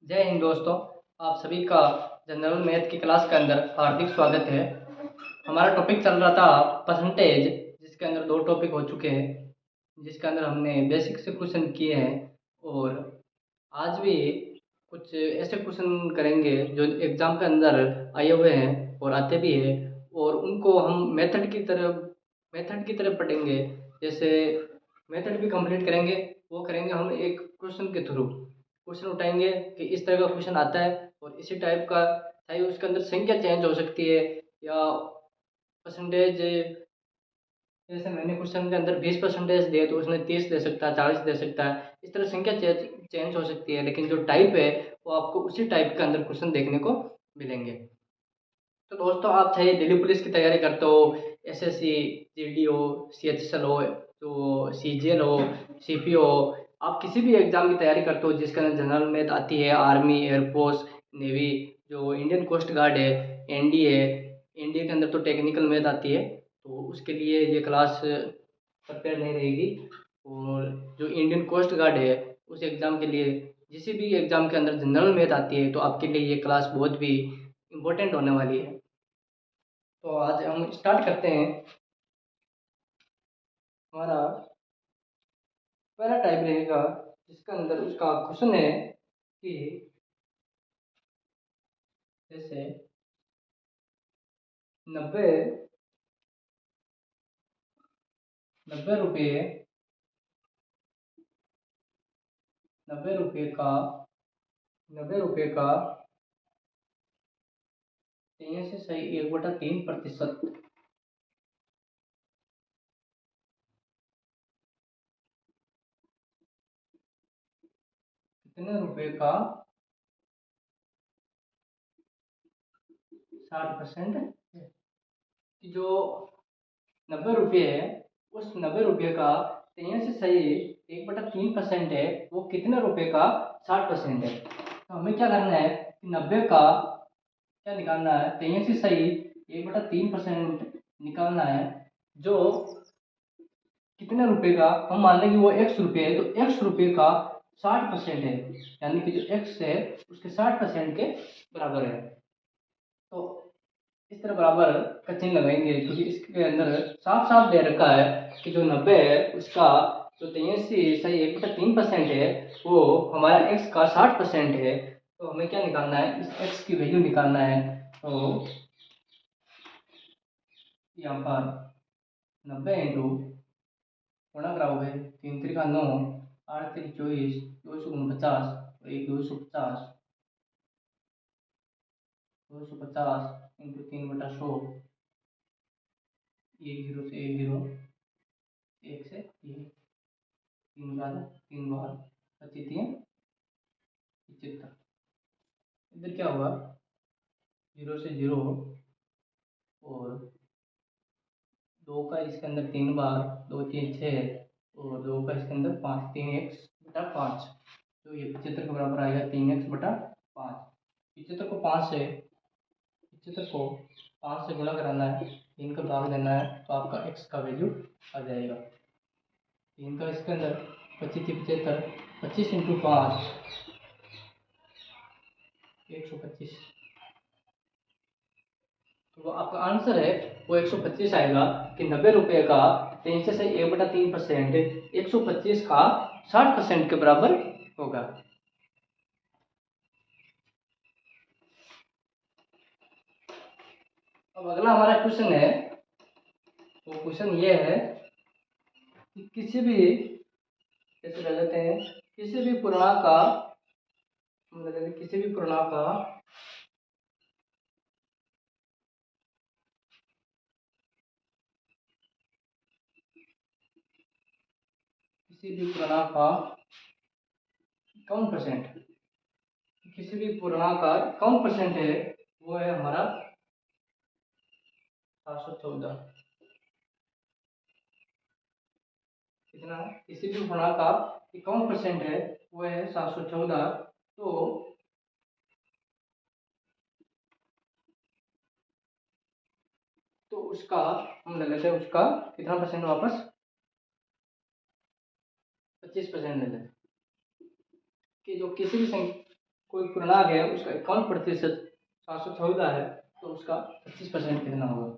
जय हिंद दोस्तों। आप सभी का जनरल मैथ की क्लास के अंदर हार्दिक स्वागत है। हमारा टॉपिक चल रहा था परसेंटेज, जिसके अंदर दो टॉपिक हो चुके हैं, जिसके अंदर हमने बेसिक से क्वेश्चन किए हैं और आज भी कुछ ऐसे क्वेश्चन करेंगे जो एग्ज़ाम के अंदर आए हुए हैं और आते भी हैं, और उनको हम मेथड की तरह पढ़ेंगे। जैसे मेथड भी कंप्लीट करेंगे, वो करेंगे हम एक क्वेश्चन के थ्रू। क्वेश्चन उठाएंगे कि इस तरह का क्वेश्चन आता है और इसी टाइप का, चाहे उसके अंदर संख्या चेंज हो सकती है या परसेंटेज। जैसे मैंने क्वेश्चन के अंदर 20% दिए तो उसने 30 दे सकता है, 40 दे सकता है। इस तरह संख्या चेंज हो सकती है, लेकिन जो टाइप है वो आपको उसी टाइप के अंदर क्वेश्चन देखने को मिलेंगे। तो दोस्तों, आप चाहे दिल्ली पुलिस की तैयारी करते हो, एसएससी, जीडी हो, सीएचएसएल हो, तो सीजीएल हो, सीपीओ हो, आप किसी भी एग्जाम की तैयारी करते हो जिसके अंदर जनरल मैथ आती है, आर्मी, एयरफोर्स, नेवी, जो इंडियन कोस्ट गार्ड है, एनडीए, एनडीए के अंदर तो टेक्निकल मैथ आती है, तो उसके लिए ये क्लास प्रिपेयर नहीं रहेगी। और जो इंडियन कोस्ट गार्ड है उस एग्ज़ाम के लिए, किसी भी एग्ज़ाम के अंदर जनरल मैथ आती है, तो आपके लिए ये क्लास बहुत भी इम्पोर्टेंट होने वाली है। तो आज हम स्टार्ट करते हैं। हमारा पहला टाइप रहेगा जिसके अंदर उसका क्वेश्चन है कि जैसे 90 90 रुपये, 90 रुपये का 90 रुपये का 3 से सही 1/3%, कितने रुपए का 60% है। कि जो 90 रुपये है, उस 90 रुपये का 3 से सही 1/3% है, वो कितने रुपए का 60% है। तो हमें क्या करना है कि 90 का क्या निकालना है, 3 से सही 1/3% निकालना है। जो कितने रुपए का, हम मान लें कि वो x रुपये है, तो x रुपये का 60% है, यानी कि जो x है उसके 60% के बराबर है। तो इस तरह बराबर का चिन्ह लगाएंगे, क्योंकि इसके अंदर साफ साफ दे रखा है कि जो 90 है उसका जो 3 से सही 1/3% है, वो हमारा x का 60% है। तो हमें क्या निकालना है, इस x की वैल्यू निकालना है। तो यहाँ पर 90 इंटू गुणा कराओगे, 3 3 का 9, 8 3 24, 249, और 250, 250 इंटू 3/100, 1 0 से 1 0, 1 से 1, 3 बार 25 3 75। इधर क्या हुआ, 0 से 0, और 2 का इसके अंदर 3 बार, 2 3 6, और 2 का इसके अंदर 5, 3x/5। तो ये 75 के बराबर आएगा, 3x/5। 75 को 5 से गुणा कराना है, 3 का भाग देना है, तो आपका x का वैल्यू आ जाएगा। 3 का इसके अंदर 25 75, 25 इंटू 5, 125। तो वो आपका आंसर है वो 125 आएगा, कि 90 रुपये का 3 से सही 1/3% 125 का 60% के बराबर होगा। अब अगला हमारा क्वेश्चन है, वो क्वेश्चन ये है कि किसी भी, जैसे ले लेते हैं, किसी भी पूर्णांक का, मतलब किसी भी पूर्णांक का किसी भी पूर्णांक का 51%, किसी भी पूर्णांक का 51% है, वो है हमारा 714। कितना है, किसी भी पूर्णांक का 51% है, वो है 714। तो उसका हम ले लेते हैं, उसका कितना परसेंट वापस, 25% ले लेते हैं। कि जो किसी भी संख्या कोई पूर्णांक है उसका 51% 714 है, तो उसका 25% कितना होगा।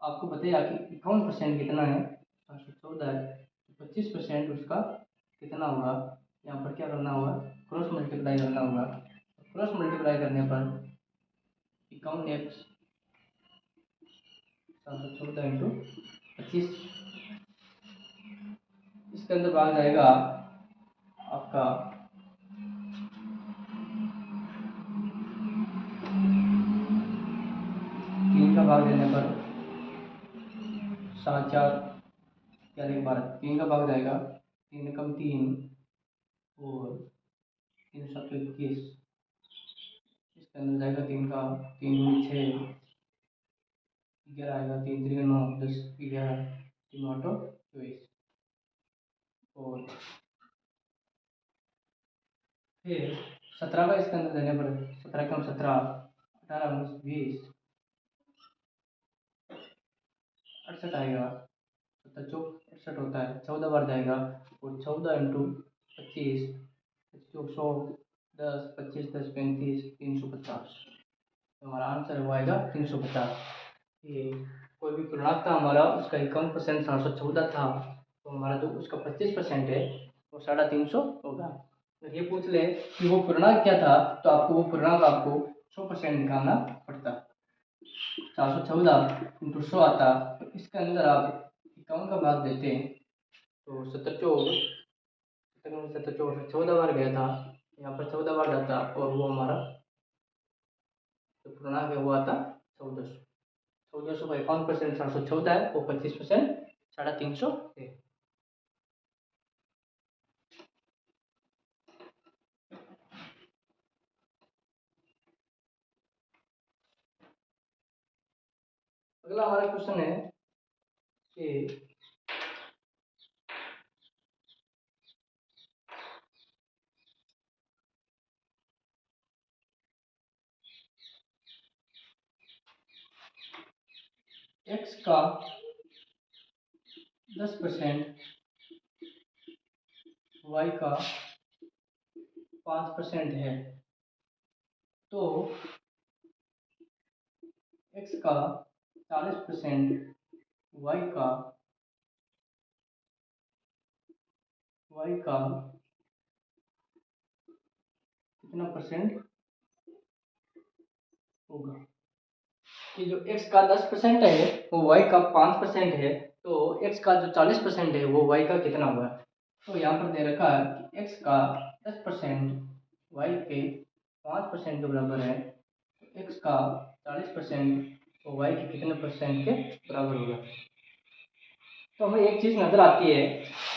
आपको बताइए कि 51% कितना है, 714 है, 25% उसका कितना होगा। यहाँ पर क्या करना होगा, क्रॉस मल्टीप्लाई करना होगा। क्रॉस मल्टीप्लाई करने पर 51x 714 इंटू 25, इसके अंदर भाग जाएगा आपका 3 का भाग देने पर 7 4 11 12, 3 का भाग जाएगा, 3 कम 3 और 3 7 21, इसके अंदर जाएगा 3 का 3 6 11 आएगा, 3 3 9 10 11 3 8 24, और फिर 17 का इसके अंदर देने पर 17 कम 17 18 19 20 68 आएगा, 17 चौक 68 होता है, 14 बार जाएगा, और 14 इंटू 25 चौक 100 10 25 10 35 350, तो हमारा आंसर वो आएगा 350। ये कोई भी पूर्णांक था हमारा, उसका 51% 714 था, तो हमारा जो उसका 25% है वो 350 होगा। अगर ये पूछ ले कि वो पूर्णांक क्या था, तो आपको वो पूर्णांक आपको 100% निकालना पड़ता। 714 इंटू 100 आता, तो इसके अंदर आप 51 का भाग देते हैं तो 14 बार गया था, यहाँ पर 14 बार जाता, और वो हमारा जो पूर्णांक है वो आता 1400। 1400 का 51% 714 है, वो 25% 350 है। अगला हमारा क्वेश्चन है कि x का 10%, y का 5% है, तो x का 40%, y का कितना परसेंट होगा। कि जो x का 10% है वो y का 5% है, तो x का जो 40% है वो y का कितना होगा। तो यहाँ पर दे रखा है कि x का 10% y के 5% के बराबर है, तो x का 40% तो y के कितने परसेंट के बराबर होगा। तो हमें एक चीज़ नजर आती है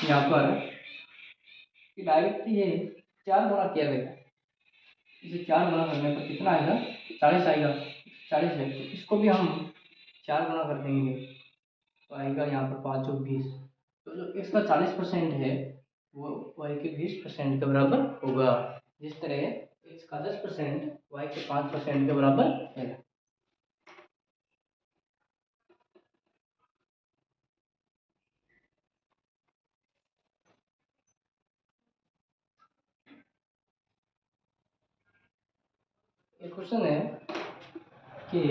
यहाँ पर कि डायरेक्ट ये 4 गुणा किया गया, इसे 4 गुणा करने पर कितना आएगा, 40 आएगा, 40 है, तो इसको भी हम 4 गुणा कर देंगे तो आएगा यहाँ पर 5 और 20, तो जो इसका 40% है वो y के 20% के बराबर होगा। जिस तरह x का 10% y के 5% के बराबर है। एक क्वेश्चन है कि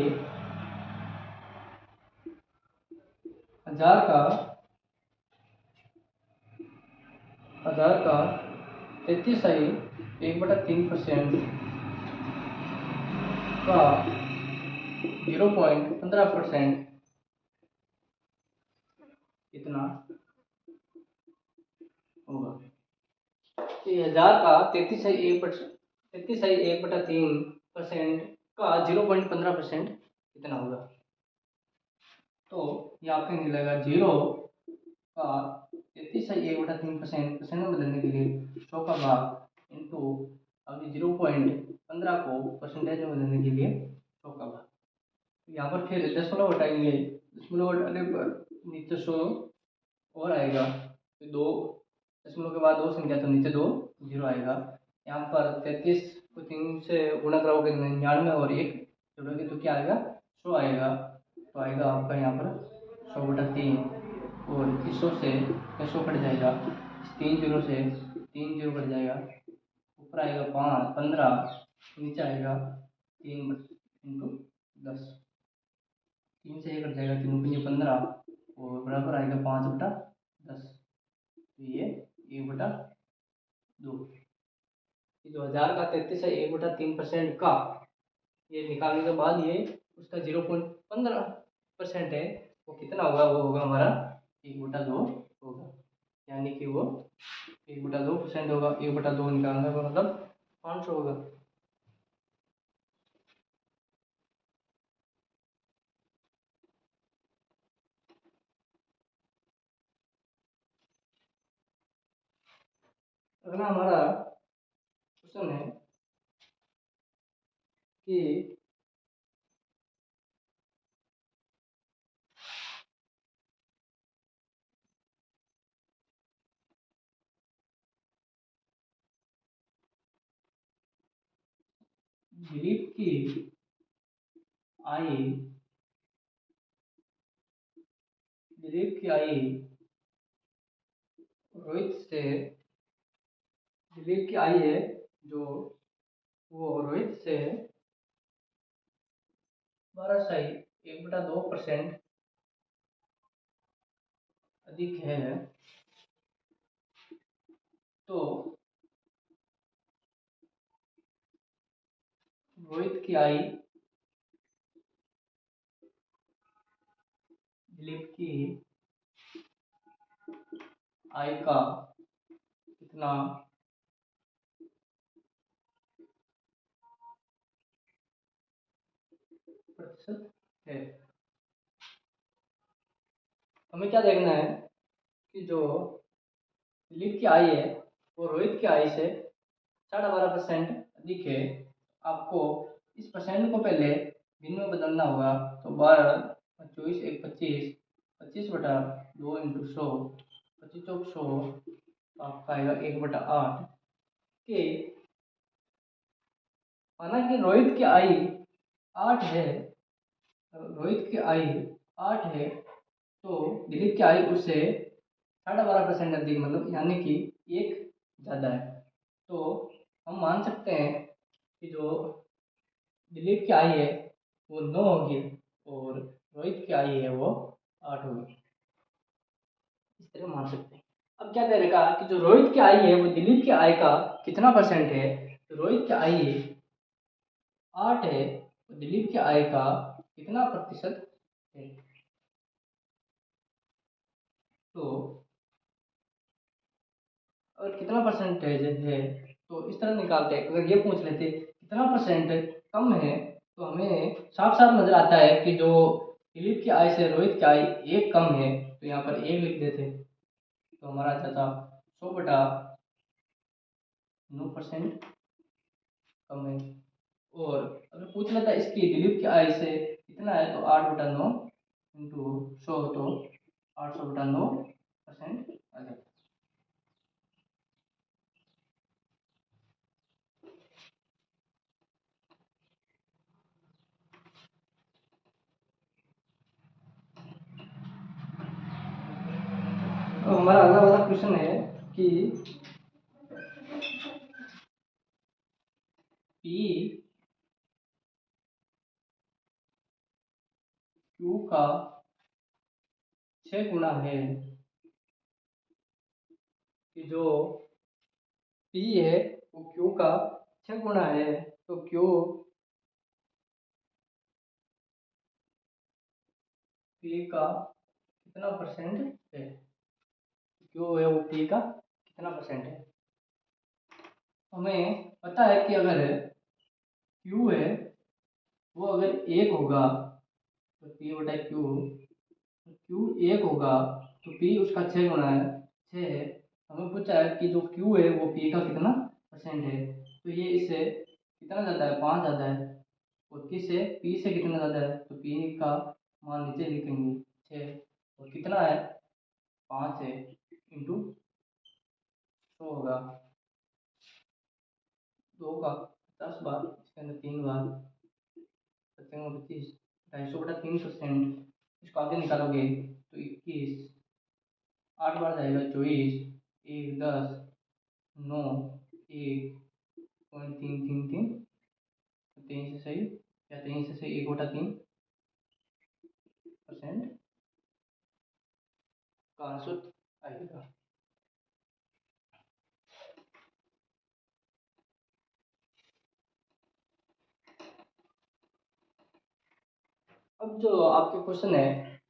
1000 का 33/3% का 0.15% कितना होगा। तो 1000 का 33/1/3% का 0.15% कितना होगा। तो ये आपके मिलेगा 0 का 33/1/3% परसेंट में बदलने के लिए 100 का भाग इंटू अभी 0.15 को परसेंटेज में बदलने के लिए 100 का भाग। यहाँ पर फिर दशमलव हटाएंगे, दशमलव हटाने पर नीचे 100 और आएगा, तो 2 दशमलव के बाद 2 संख्या तो नीचे 2 जीरो आएगा। यहाँ पर 33 को 3 से गुणा कराओगे 99 और 1 जोड़ोगे तो क्या आएगा, 100 आएगा। तो आएगा आपका यहाँ पर 100/3, और इस 100 से 100 कट जाएगा, इस 3 जीरो से 3 जीरो कट जाएगा, ऊपर ऊपर आएगा 15, नीचे आएगा 3/10। 3 से 1 कट जाएगा, 3×5 = 15 और बराबर आएगा 5/10। तो ये 1/2। जो 1000 का 33 है 1/3% का, ये निकालने के बाद ये उसका 0.15% है, वो कितना होगा? वो होगा हमारा 1/2 होगा, यानी कि वो 1/2% होगा। 1/2 निकालने का मतलब 500 होगा। अगला हमारा क्वेश्चन है कि दिलीप की आई रोहित से, दिलीप की आई है जो वो रोहित से 1/2% अधिक है, तो रोहित की आई दिलीप की आई का कितना प्रतिशत है? हमें क्या देखना है कि जो दिलीप की आई है वो रोहित की आई से 12.5% अधिक है। आपको इस परसेंट को पहले भिन्न में बदलना होगा। तो 12, 24, 1, 25, 25/2 × 100, 25×100, आपका आएगा 1/8 के। माना कि रोहित की आई 8 है, रोहित की आई 8 है, तो दिलीप की आई उससे 12.5% अधिक, मतलब यानी कि 1 ज़्यादा है। तो हम मान सकते हैं कि जो दिलीप की आई है वो 9 होगी और रोहित की आई है वो 8 होगी, इस तरह मान सकते हैं। अब क्या करेगा कि जो रोहित की आई है वो दिलीप की आई का कितना परसेंट है? तो रोहित की आई 8 है तो दिलीप की आय का कितना प्रतिशत है? तो अगर कितना परसेंटेज है तो इस तरह निकालते हैं। अगर ये पूछ लेते कितना परसेंट कम है, तो हमें साफ साफ नजर आता है कि जो दिलीप की आय से रोहित की आय 1 कम है, तो यहाँ पर 1 लिख देते, तो हमारा आ जाता 100/9% कम है। और अगर पूछ लेता इसकी दिलीप की आय से कितना है, तो 8/9 × 100, तो 800/9% आ जाता। तो हमारा अगला वाला क्वेश्चन है कि P Q का 6 गुना है, कि जो P है वो Q का 6 गुना है, तो Q P का कितना परसेंट है? Q है वो P का कितना परसेंट है? हमें पता है कि अगर Q है वो अगर 1 होगा तो P/Q, Q 1 होगा तो P उसका 6 गुना है, 6 है। हमें पूछा है कि जो Q है वो P का कितना परसेंट है, तो ये इससे कितना ज़्यादा है? 5 ज़्यादा है। और किससे? P से कितना ज़्यादा है, तो P का मान नीचे लिखेंगे 6, और कितना है? 5 है, इंटू 100 होगा। 2 का 10 बार, इसके अंदर 3 बार, 25, 250/3%। इसको आगे निकालोगे तो 21, 8 बार जाएगा 24, 1, 10, 9, 1, 0.333, 3 से सही या 3 से सही 1/3% का आंसर आएगा। अब जो आपके क्वेश्चन है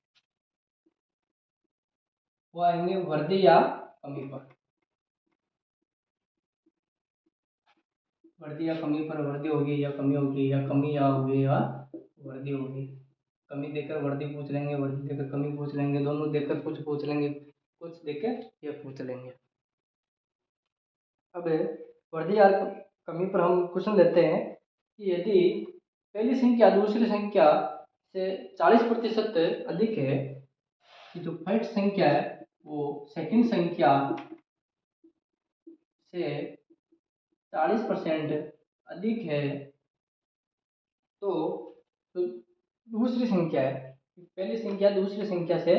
वो आएंगे वर्दी या कमी पर। वर्दी या कमी पर, वर्दी होगी या कमी होगी, या कमी या होगी या वर्दी होगी। कमी देकर वर्दी पूछ लेंगे, वर्दी देकर कमी पूछ लेंगे, दोनों देकर कुछ पूछ लेंगे, कुछ देकर ये पूछ लेंगे। अब वर्दी या कमी पर हम क्वेश्चन लेते हैं कि यदि पहली संख्या दूसरी संख्या से 40% अधिक है, कि जो फर्स्ट संख्या है वो सेकंड संख्या से 40% अधिक है, तो दूसरी संख्या है, पहली संख्या दूसरी संख्या से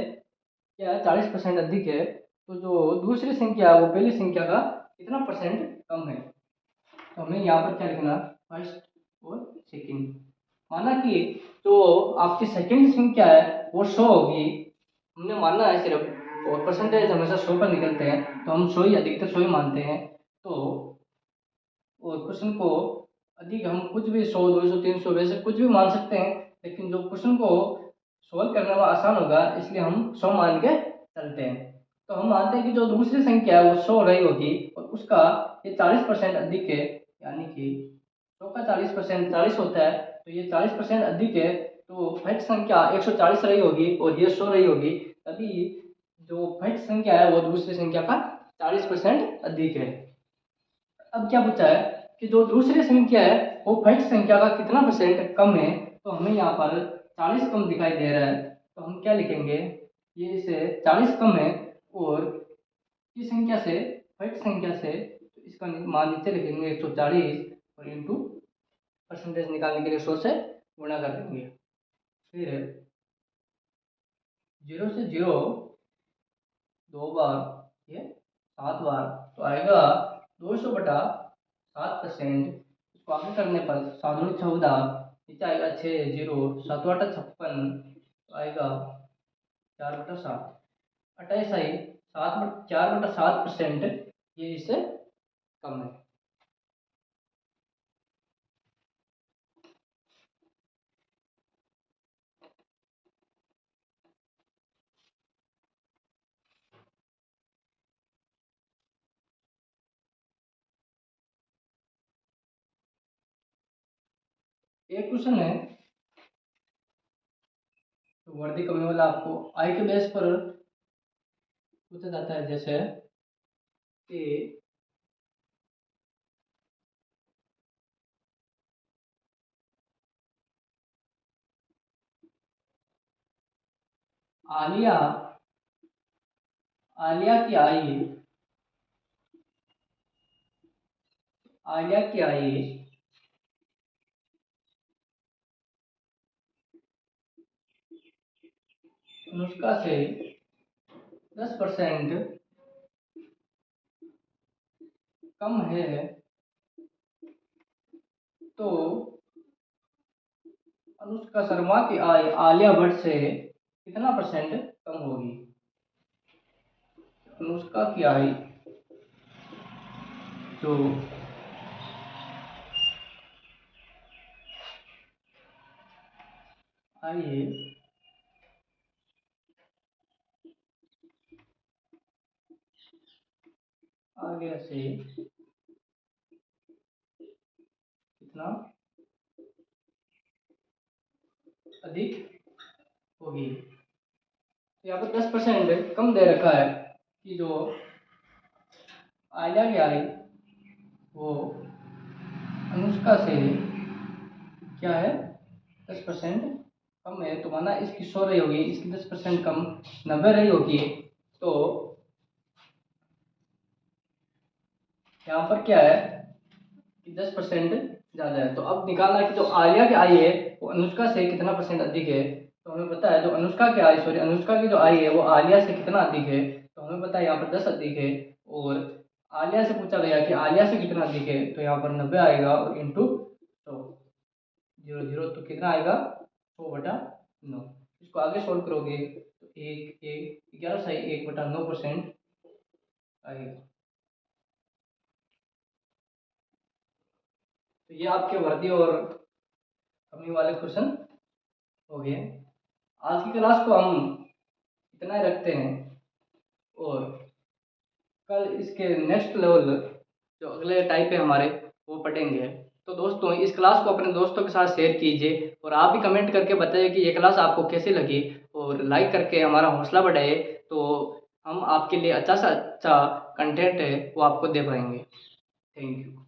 क्या 40% अधिक है, तो जो दूसरी संख्या है वो पहली संख्या का कितना परसेंट कम है। तो हमें यहाँ पर क्या लिखना, फर्स्ट और सेकंड। माना कि जो आपकी सेकंड संख्या है वो 100 होगी, हमने मानना है सिर्फ, और परसेंटेज हमेशा 100 पर निकलते हैं तो हम 100 ही, अधिकतर 100 ही मानते हैं। तो और क्वेश्चन को अधिक हम कुछ भी 100, 200, 300 वैसे कुछ भी मान सकते हैं, लेकिन जो क्वेश्चन को सॉल्व करने में आसान होगा इसलिए हम 100 मान के चलते हैं। तो हम मानते हैं कि जो दूसरी संख्या है वो 100 रही होगी और उसका ये 40% अधिक है, यानी कि 100 का 40% 40 होता है, तो ये 40% अधिक है, तो फर्स्ट संख्या 140 रही होगी और ये 100 रही होगी, तभी जो फर्स्ट संख्या है वो दूसरी संख्या का 40% अधिक है। अब क्या पूछा है कि जो दूसरी संख्या है वो फर्स्ट संख्या का कितना परसेंट कम है, तो हमें यहाँ पर 40 कम दिखाई दे रहा है, तो हम क्या लिखेंगे, ये इसे 40 कम है और किस संख्या से, फर्स्ट संख्या से, तो इसका मान नीचे लिखेंगे 140 और इंटू परसेंटेज निकालने के लिए 100 से गुणा कर देंगे। फिर 0 से 0 2 बार, ये 7 बार, तो आएगा 200/7%। इसको आगे करने पर 7 दूनी 14, नीचे आएगा 6, 0 7 8 56, तो आएगा 4/7, 28 आई 4/7%, ये इससे कम है। एक क्वेश्चन है तो वर्दी कमी वाला, आपको आई के बेस पर पूछा जाता है, जैसे कि आलिया आलिया की आई, आलिया की आई अनुष्का से 10% कम है, तो अनुष्का शर्मा की आय आलिया भट्ट से कितना परसेंट कम होगी। अनुष्का की आय जो आय है आलिया से कितना अधिक होगी। यहाँ पर 10% कम दे रखा है कि जो आलिया की आय वो अनुष्का से क्या है 10% कम है, तो माना इसकी 100 रही होगी, इसकी 10% कम 90 रही होगी, तो यहाँ पर क्या है कि 10% ज़्यादा है। तो अब निकालना है कि जो आलिया की आई है वो अनुष्का से कितना परसेंट अधिक है, तो हमें पता है जो अनुष्का की आई, सॉरी अनुष्का की जो आई है वो आलिया से कितना अधिक है, तो हमें पता है यहाँ पर 10 अधिक है, और आलिया से पूछा गया कि आलिया से कितना अधिक है, तो यहाँ पर 90 आएगा और इंटू 100, 0 तो कितना आएगा 100/9। इसको आगे सोल्व करोगे तो 11 सही 1/9% आएगा। तो ये आपके वर्दी और कमी वाले क्वेश्चन हो गए। आज की क्लास को हम इतना ही रखते हैं और कल इसके नेक्स्ट लेवल जो अगले टाइप है हमारे वो पढ़ेंगे। तो दोस्तों इस क्लास को अपने दोस्तों के साथ शेयर कीजिए और आप भी कमेंट करके बताइए कि ये क्लास आपको कैसी लगी, और लाइक करके हमारा हौसला बढ़ाइए, तो हम आपके लिए अच्छा सा अच्छा कंटेंट है वो आपको दे पाएंगे। Thank you.